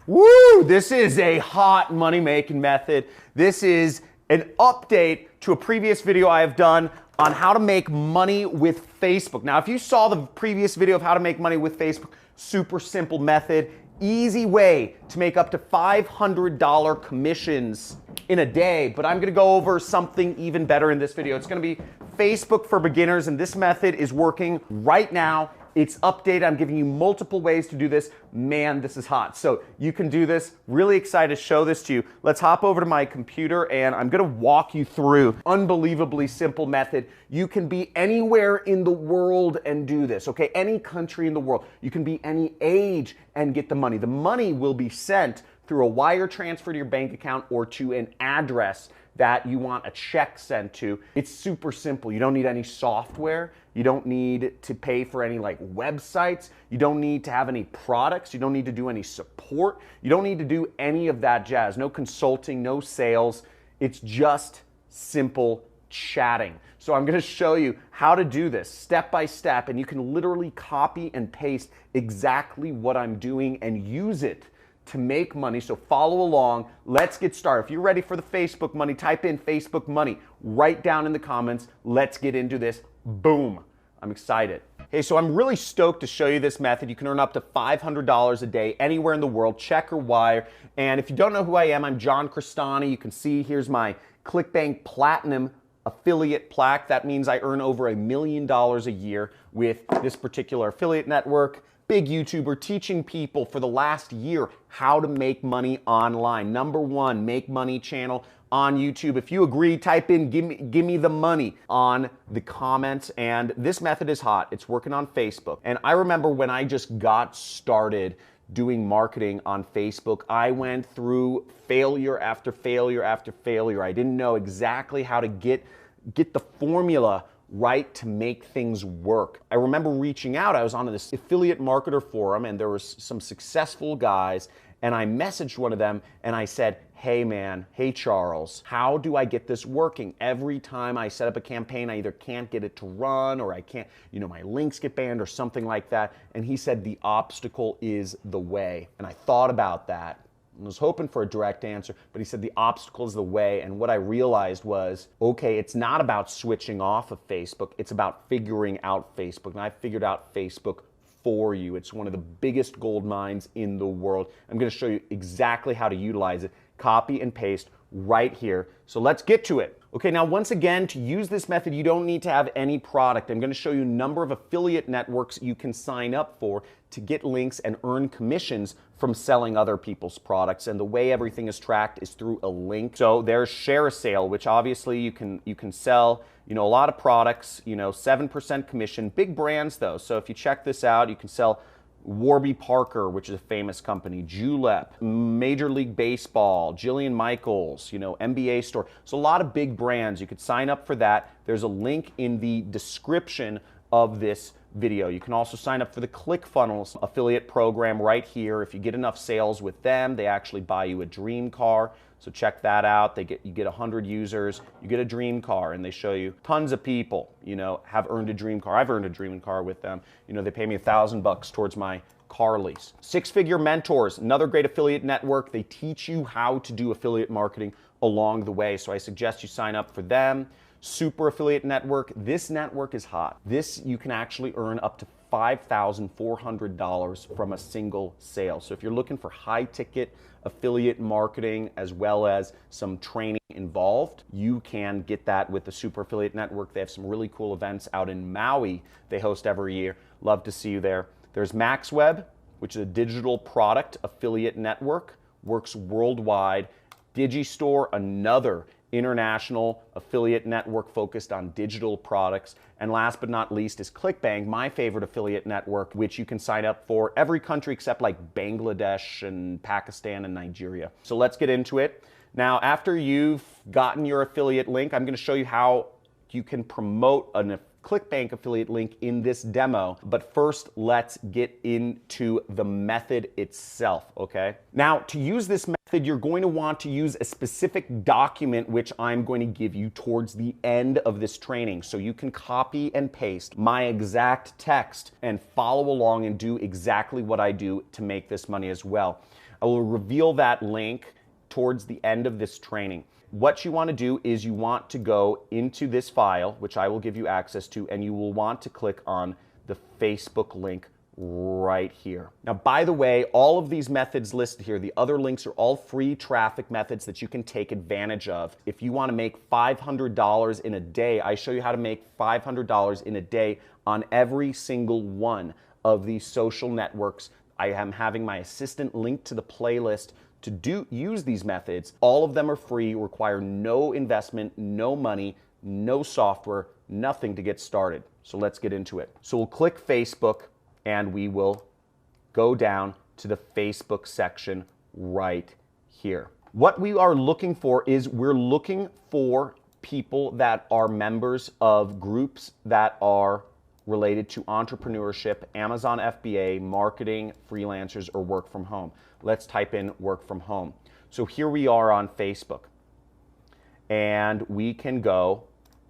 Woo! This is a hot money-making method. This is an update to a previous video I have done on how to make money with Facebook. Now, if you saw the previous video of how to make money with Facebook, super simple method, easy way to make up to $500 commissions in a day, but I'm gonna go over something even better in this video. It's gonna be Facebook for beginners, and this method is working right now. It's updated. I'm giving you multiple ways to do this. Man, this is hot. So you can do this. Really excited to show this to you. Let's hop over to my computer and I'm gonna walk you through unbelievably simple method. You can be anywhere in the world and do this, okay? Any country in the world. You can be any age and get the money. The money will be sent through a wire transfer to your bank account or to an address that you want a check sent to. It's super simple. You don't need any software. You don't need to pay for any websites. You don't need to have any products. You don't need to do any support. You don't need to do any of that jazz. No consulting, no sales. It's just simple chatting. So I'm gonna show you how to do this step by step, and you can literally copy and paste exactly what I'm doing and use it to make money. So follow along. Let's get started. If you're ready for the Facebook money, type in Facebook money. Write down in the comments. Let's get into this. Boom. I'm excited. Hey, so I'm really stoked to show you this method. You can earn up to $500 a day anywhere in the world, check or wire. And if you don't know who I am, I'm John Crestani. You can see here's my ClickBank Platinum affiliate plaque. That means I earn over $1 million a year with this particular affiliate network. Big YouTuber teaching people for the last year how to make money online. #1 make money channel on YouTube. If you agree, type in give me the money on the comments. And this method is hot. It's working on Facebook. And I remember when I just got started doing marketing on Facebook, I went through failure after failure after failure. I didn't know exactly how to get the formula right to make things work. I remember reaching out. I was on this affiliate marketer forum and there was some successful guys, and I messaged one of them and I said, hey man, hey Charles, how do I get this working? Every time I set up a campaign, I either can't get it to run or I can't, my links get banned or something like that. And he said the obstacle is the way. And I thought about that. I was hoping for a direct answer, but he said the obstacle is the way. And what I realized was, okay, it's not about switching off of Facebook. It's about figuring out Facebook. And I figured out Facebook for you. It's one of the biggest gold mines in the world. I'm going to show you exactly how to utilize it. Copy and paste right here. So let's get to it. Okay, now once again, to use this method, you don't need to have any product. I'm going to show you a number of affiliate networks you can sign up for to get links and earn commissions from selling other people's products. And the way everything is tracked is through a link. So there's ShareASale, which obviously you can sell, a lot of products, 7% commission, big brands though. So if you check this out, you can sell Warby Parker, which is a famous company, Julep, Major League Baseball, Jillian Michaels, NBA store. So a lot of big brands. You could sign up for that. There's a link in the description of this video. You can also sign up for the ClickFunnels affiliate program right here. If you get enough sales with them, they actually buy you a dream car. So check that out. You get 100 users, you get a dream car, and they show you tons of people, have earned a dream car. I've earned a dream car with them. They pay me $1,000 towards my car lease. Six Figure Mentors, another great affiliate network. They teach you how to do affiliate marketing along the way. So I suggest you sign up for them. Super Affiliate Network. This network is hot. This, you can actually earn up to $5,400 from a single sale. So if you're looking for high ticket affiliate marketing as well as some training involved, you can get that with the Super Affiliate Network. They have some really cool events out in Maui they host every year. Love to see you there. There's MaxWeb, which is a digital product affiliate network, works worldwide. Digistore, another international affiliate network focused on digital products. And last but not least is ClickBank, my favorite affiliate network, which you can sign up for every country except Bangladesh and Pakistan and Nigeria. So let's get into it. Now, after you've gotten your affiliate link, I'm going to show you how you can promote a ClickBank affiliate link in this demo. But first, let's get into the method itself, okay? Now, to use this method, method, you're going to want to use a specific document, which I'm going to give you towards the end of this training. So you can copy and paste my exact text and follow along and do exactly what I do to make this money as well. I will reveal that link towards the end of this training. What you want to do is you want to go into this file, which I will give you access to, and you will want to click on the Facebook link right here. Now, by the way, all of these methods listed here, the other links are all free traffic methods that you can take advantage of. If you want to make $500 in a day, I show you how to make $500 in a day on every single one of these social networks. I am having my assistant link to the playlist to use these methods. All of them are free, require no investment, no money, no software, nothing to get started. So let's get into it. So we'll click Facebook, and we will go down to the Facebook section right here. What we are looking for is we're looking for people that are members of groups that are related to entrepreneurship, Amazon FBA, marketing, freelancers, or work from home. Let's type in work from home. So here we are on Facebook, and we can go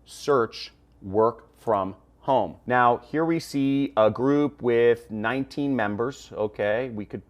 search work from home. Now, here we see a group with 19 members. Okay, we could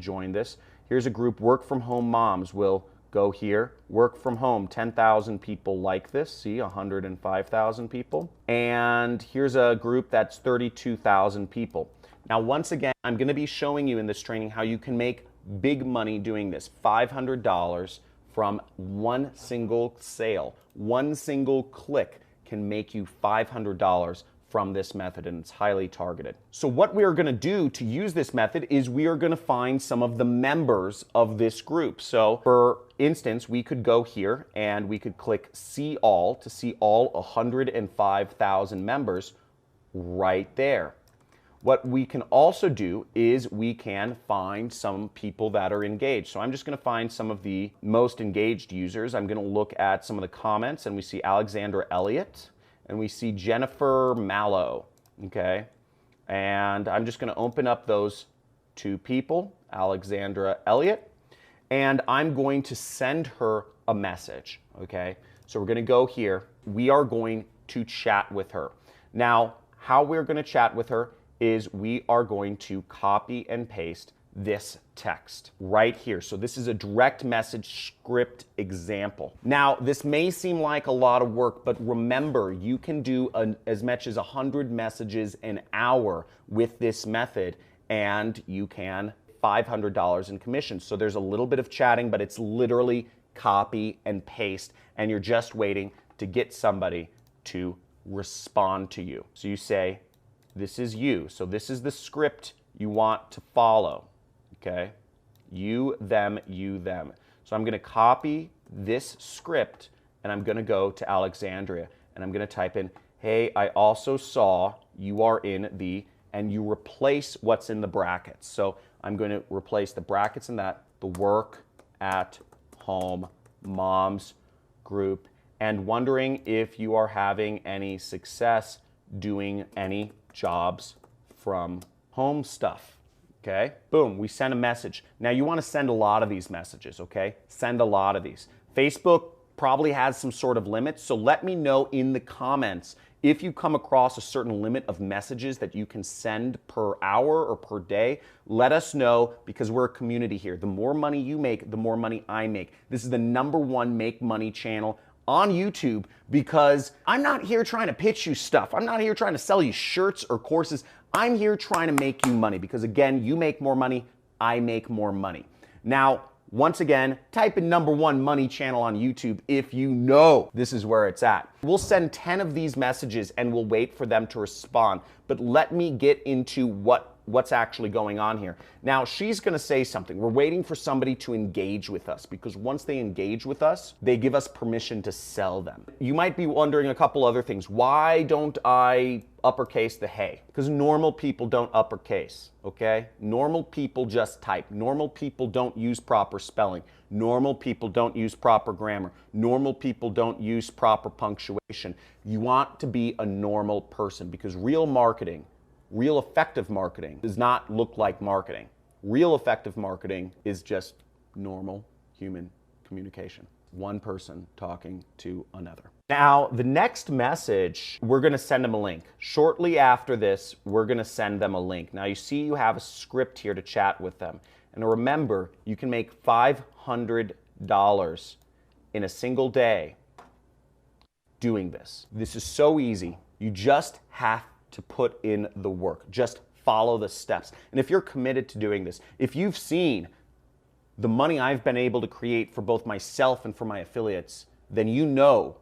join this. Here's a group, work from home moms. We'll go here, work from home. 10,000 people like this. See, 105,000 people. And here's a group that's 32,000 people. Now, once again, I'm going to be showing you in this training how you can make big money doing this. $500 from one single sale. One single click can make you $500 from this method, and it's highly targeted. So what we are going to do to use this method is we are going to find some of the members of this group. So for instance, we could go here and we could click see all to see all 105,000 members right there. What we can also do is we can find some people that are engaged. So I'm just going to find some of the most engaged users. I'm going to look at some of the comments, and we see Alexandra Elliott. And we see Jennifer Mallow, okay? And I'm just going to open up those two people, Alexandra Elliott, and I'm going to send her a message, okay? So we're going to go here. We are going to chat with her. Now, how we're going to chat with her is we are going to copy and paste this text right here. So this is a direct message script example. Now, this may seem like a lot of work, but remember, you can do as much as 100 messages an hour with this method, and you can $500 in commissions. So there's a little bit of chatting, but it's literally copy and paste, and you're just waiting to get somebody to respond to you. So you say, this is you. So this is the script you want to follow. Okay, you, them, you, them. So I'm going to copy this script, and I'm going to go to Alexandria, and I'm going to type in, hey, I also saw you are in the, and you replace what's in the brackets. So I'm going to replace the brackets in that, the work at home moms group, and wondering if you are having any success doing any jobs from home stuff. Okay, boom, we send a message. Now you want to send a lot of these messages, okay? Send a lot of these. Facebook probably has some sort of limit, so let me know in the comments if you come across a certain limit of messages that you can send per hour or per day. Let us know, because we're a community here. The more money you make, the more money I make. This is the #1 make money channel on YouTube, because I'm not here trying to pitch you stuff. I'm not here trying to sell you shirts or courses. I'm here trying to make you money, because again, you make more money, I make more money. Now, once again, type in #1 money channel on YouTube if you know this is where it's at. We'll send 10 of these messages and we'll wait for them to respond. But let me get into what's actually going on here. Now, she's going to say something. We're waiting for somebody to engage with us, because once they engage with us, they give us permission to sell them. You might be wondering a couple other things. Why don't I uppercase the hey? Because normal people don't uppercase, okay? Normal people just type. Normal people don't use proper spelling. Normal people don't use proper grammar. Normal people don't use proper punctuation. You want to be a normal person, because real marketing, real effective marketing does not look like marketing. Real effective marketing is just normal human communication. One person talking to another. Now, the next message, we're gonna send them a link. Shortly after this, we're gonna send them a link. Now you see you have a script here to chat with them. And remember, you can make $500 in a single day doing this. This is so easy. You just have to put in the work. Just follow the steps. And if you're committed to doing this, if you've seen the money I've been able to create for both myself and for my affiliates, then you know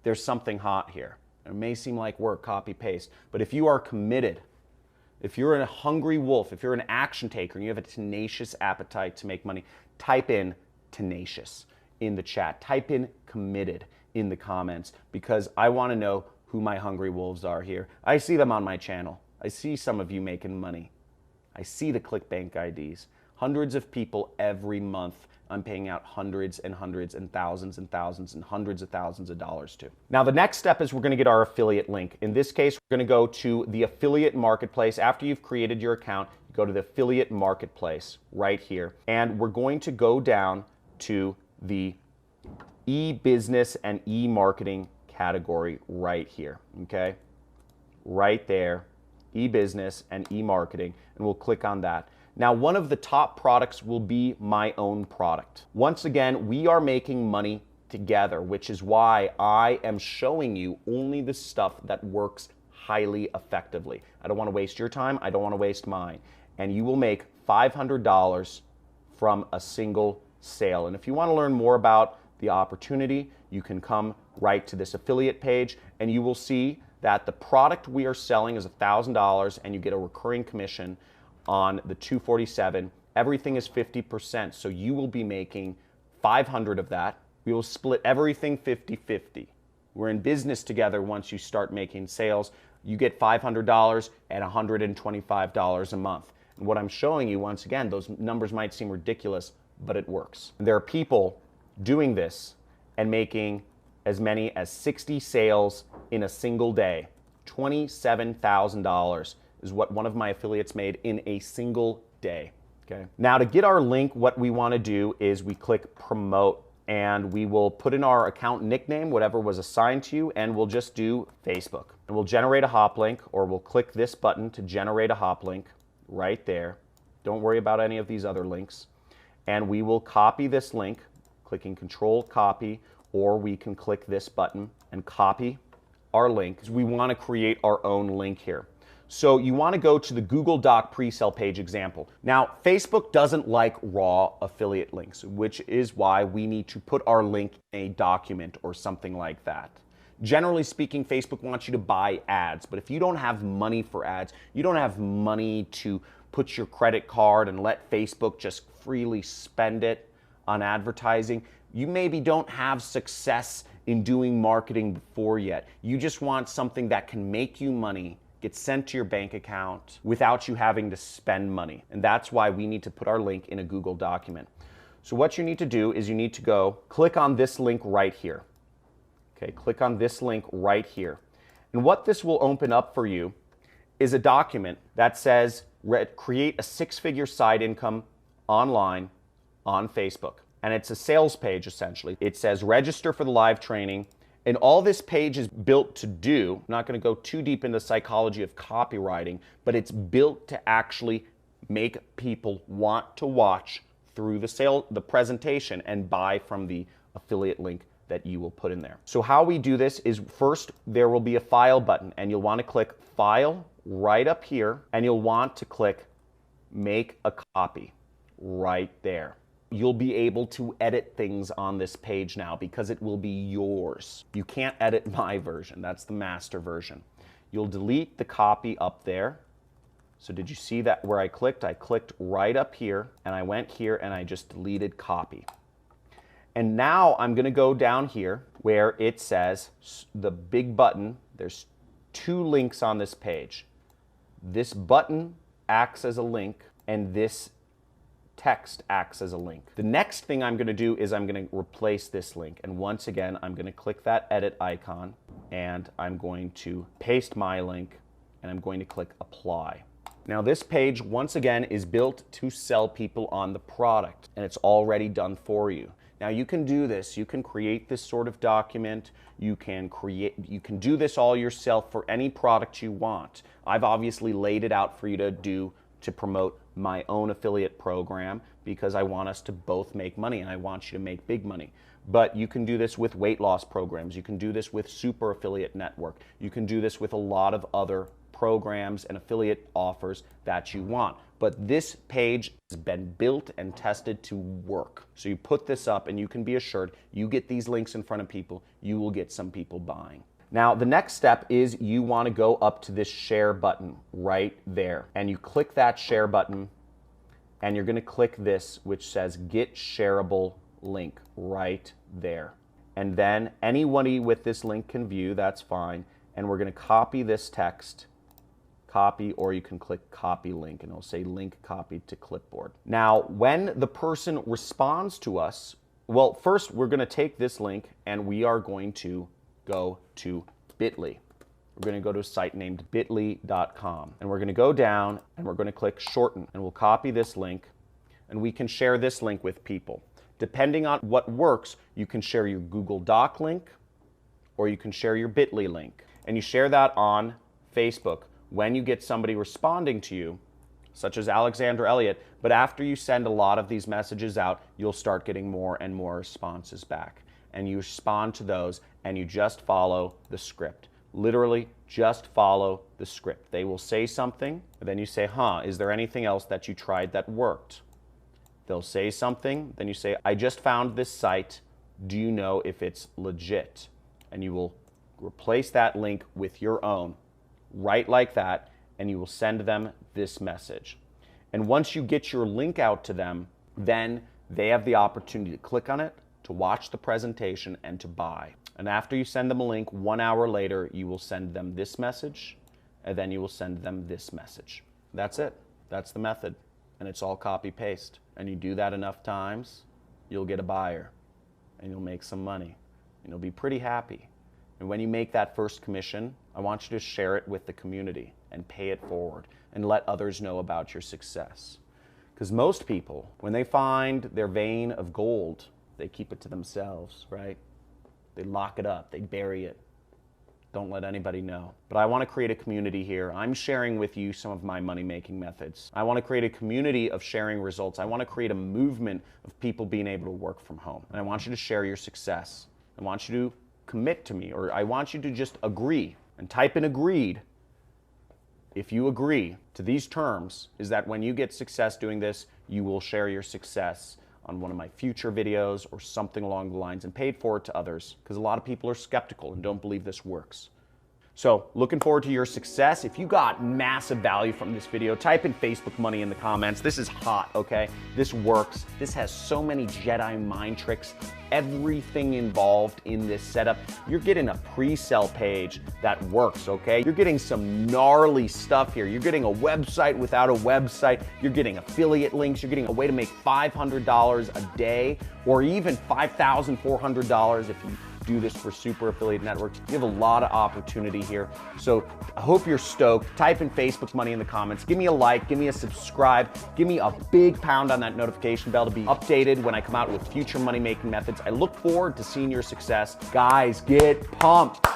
there's something hot here. It may seem like work, copy, paste, but if you are committed, if you're a hungry wolf, if you're an action taker and you have a tenacious appetite to make money, type in tenacious in the chat. Type in committed in the comments, because I want to know who my hungry wolves are here. I see them on my channel. I see some of you making money. I see the ClickBank IDs. Hundreds of people every month I'm paying out hundreds and hundreds and thousands and hundreds of thousands of dollars to. Now the next step is we're going to get our affiliate link. In this case, we're going to go to the affiliate marketplace. After you've created your account, you go to the affiliate marketplace right here. And we're going to go down to the e-business and e-marketing category right here, okay? Right there, e-business and e-marketing, and we'll click on that. Now, one of the top products will be my own product. Once again, we are making money together, which is why I am showing you only the stuff that works highly effectively. I don't want to waste your time. I don't want to waste mine. And you will make $500 from a single sale. And if you want to learn more about the opportunity, you can come right to this affiliate page and you will see that the product we are selling is $1,000 and you get a recurring commission on the 247. Everything is 50%, so you will be making 500 of that. We will split everything 50-50. We're in business together. Once you start making sales, you get $500 at $125 a month. And what I'm showing you, once again, those numbers might seem ridiculous, but it works. And there are people doing this and making as many as 60 sales in a single day. $27,000 is what one of my affiliates made in a single day. Okay. Now to get our link, what we want to do is we click promote and we will put in our account nickname, whatever was assigned to you, and we'll just do Facebook. And we'll generate a hop link, or we'll click this button to generate a hop link right there. Don't worry about any of these other links. And we will copy this link, clicking Control Copy, or we can click this button and copy our link. We want to create our own link here. So you want to go to the Google Doc pre-sale page example. Now, Facebook doesn't like raw affiliate links, which is why we need to put our link in a document or something like that. Generally speaking, Facebook wants you to buy ads, but if you don't have money for ads, you don't have money to put your credit card and let Facebook just freely spend it on advertising, you maybe don't have success in doing marketing before yet. You just want something that can make you money, get sent to your bank account without you having to spend money. And that's why we need to put our link in a Google document. So what you need to do is you need to go click on this link right here. Okay, click on this link right here. And what this will open up for you is a document that says create a six-figure side income online on Facebook. And it's a sales page essentially. It says register for the live training. And all this page is built to do, I'm not going to go too deep into the psychology of copywriting, but it's built to actually make people want to watch through the presentation and buy from the affiliate link that you will put in there. So how we do this is first there will be a file button and you'll want to click file right up here and you'll want to click make a copy right there. You'll be able to edit things on this page now because it will be yours. You can't edit my version. That's the master version. You'll delete the copy up there. So did you see that where I clicked? I clicked right up here and I went here and I just deleted copy. And now I'm going to go down here where it says the big button. There's two links on this page. This button acts as a link and this text acts as a link. The next thing I'm going to do is I'm going to replace this link. And once again, I'm going to click that edit icon and I'm going to paste my link and I'm going to click apply. Now this page, once again, is built to sell people on the product, and it's already done for you. Now you can do this, you can create this sort of document, you can do this all yourself for any product you want. I've obviously laid it out for you to do to promote my own affiliate program because I want us to both make money and I want you to make big money. But you can do this with weight loss programs, you can do this with Super Affiliate Network, you can do this with a lot of other programs and affiliate offers that you want. But this page has been built and tested to work. So you put this up and you can be assured you get these links in front of people, you will get some people buying. Now the next step is you want to go up to this share button right there. And you click that share button and you're going to click this which says get shareable link right there. And then anybody with this link can view, that's fine. And we're going to copy this text. Copy, or you can click copy link and it'll say link copied to clipboard. Now, when the person responds to us, well, first we're going to take this link and we are going to go to Bitly. We're going to go to a site named bitly.com and we're going to go down and we're going to click shorten and we'll copy this link and we can share this link with people. Depending on what works, you can share your Google Doc link or you can share your Bitly link and you share that on Facebook. When you get somebody responding to you, such as Alexander Elliott, but after you send a lot of these messages out, you'll start getting more and more responses back. And you respond to those and you just follow the script. Literally, just follow the script. They will say something, and then you say, is there anything else that you tried that worked? They'll say something, then you say, I just found this site. Do you know if it's legit? And you will replace that link with your own. Right like that, and you will send them this message. And once you get your link out to them, then they have the opportunity to click on it, to watch the presentation, and to buy. And after you send them a link, 1 hour later, you will send them this message, and then you will send them this message. That's it. That's the method. And it's all copy-paste. And you do that enough times, you'll get a buyer, and you'll make some money, and you'll be pretty happy. And when you make that first commission, I want you to share it with the community and pay it forward and let others know about your success. Because most people, when they find their vein of gold, they keep it to themselves, right? They lock it up, they bury it. Don't let anybody know. But I want to create a community here. I'm sharing with you some of my money-making methods. I want to create a community of sharing results. I want to create a movement of people being able to work from home. And I want you to share your success. I want you to commit to me, or I want you to just agree and type in agreed. If you agree to these terms, is that when you get success doing this, you will share your success on one of my future videos or something along the lines and pay it forward to others, because a lot of people are skeptical and don't believe this works. So looking forward to your success. If you got massive value from this video, type in Facebook money in the comments. This is hot, okay? This works. This has so many Jedi mind tricks, everything involved in this setup. You're getting a pre-sale page that works, okay? You're getting some gnarly stuff here. You're getting a website without a website. You're getting affiliate links. You're getting a way to make $500 a day, or even $5,400 if you do this for Super Affiliate Network. You have a lot of opportunity here. So I hope you're stoked. Type in Facebook money in the comments. Give me a like, give me a subscribe, give me a big pound on that notification bell to be updated when I come out with future money-making methods. I look forward to seeing your success. Guys, get pumped.